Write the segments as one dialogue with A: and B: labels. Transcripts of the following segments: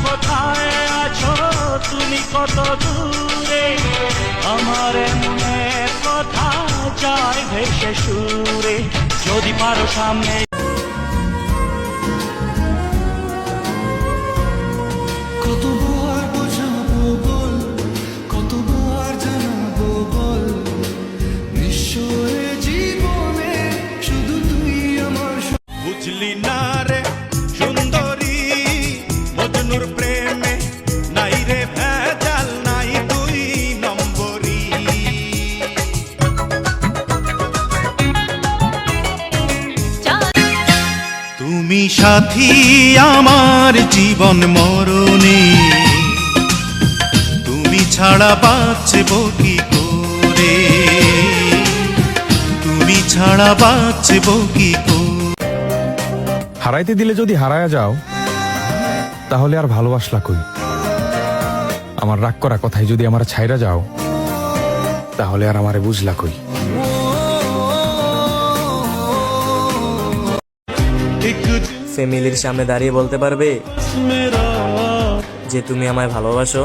A: কোথায় আছো তুমি কত দূরে, আমার মনের কথা যায় ভেসে সুরে, যদি পারো সামনে।
B: কতবার বোঝাবো বল, কতবার জানাবো বল, নিশ্চয় জীবনে শুধু তুই আমার।
C: বুঝলি না রে সুন্দরী, মজনুর প্রেমে নাই রে ভেজাল, নাই দুই নম্বরী। তুমি সাথী আমার জীবন মরণে, তুমি ছাড়া বাঁচব কি করে, তুমি ছাড়া বাঁচব কি করে।
D: হারাইতে দিলে যদি হারায়া যাও, তাহলে আর ভালোবাসলা কই? আমার রাগ করা কথাই যদি আমার ছাইরা যাও, তাহলে আর আমারে বুঝলা কই?
E: ফ্যামিলির সামনে দাঁড়িয়ে বলতে পারবে যে তুমি আমায় ভালোবাসো?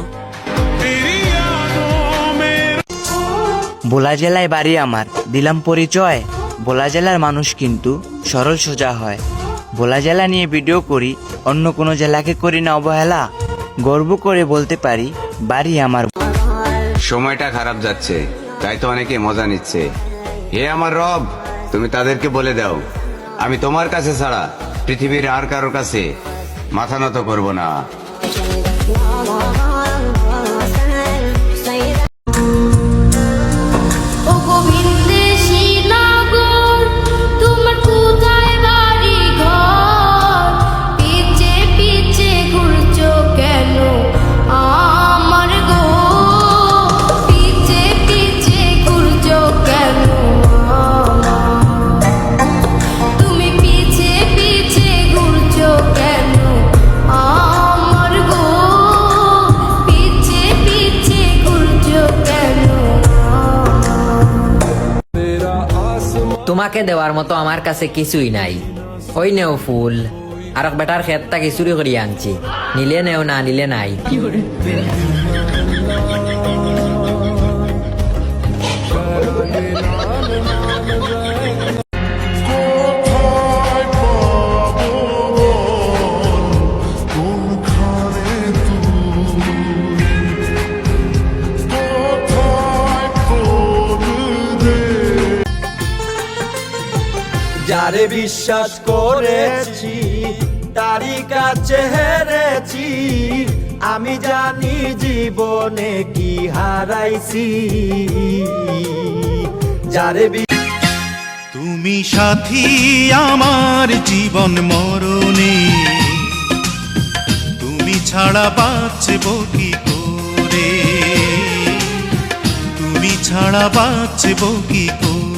F: ভোলা জেলায় বাড়ি আমার, দিলাম পরিচয়। ভোলা জেলার মানুষ কিন্তু সরল সোজা হয়। ভোলা জেলা নিয়ে ভিডিও করি, অন্য কোনো জেলাকে করি না অবহেলা। গর্ব করে বলতে পারি বাড়ি আমার।
G: সময়টা খারাপ যাচ্ছে, তাই তো অনেকে মজা নিচ্ছে। হে আমার রব, তুমি তাদেরকে বলে দাও আমি তোমার কাছে ছাড়া পৃথিবীর আর কারোর কাছে মাথা নত করব না।
H: তোমাকে দেওয়ার মতো আমার কাছে কিছুই নাই। ওই নেও ফুল, আর বেটার ক্ষেতটা কি চুরি করিয়ে আনছি, নিলে নেও না নিলে নাই।
I: যারে বিশ্বাস করেছি তারই কাছে হেরেছি, আমি জানি জীবনে কি হারাইছি। যারে
C: তুমি সাথী আমার জীবন মরণে, তুমি ছাড়া বাঁচব কি করে, তুমি ছাড়া বাঁচব কি করে।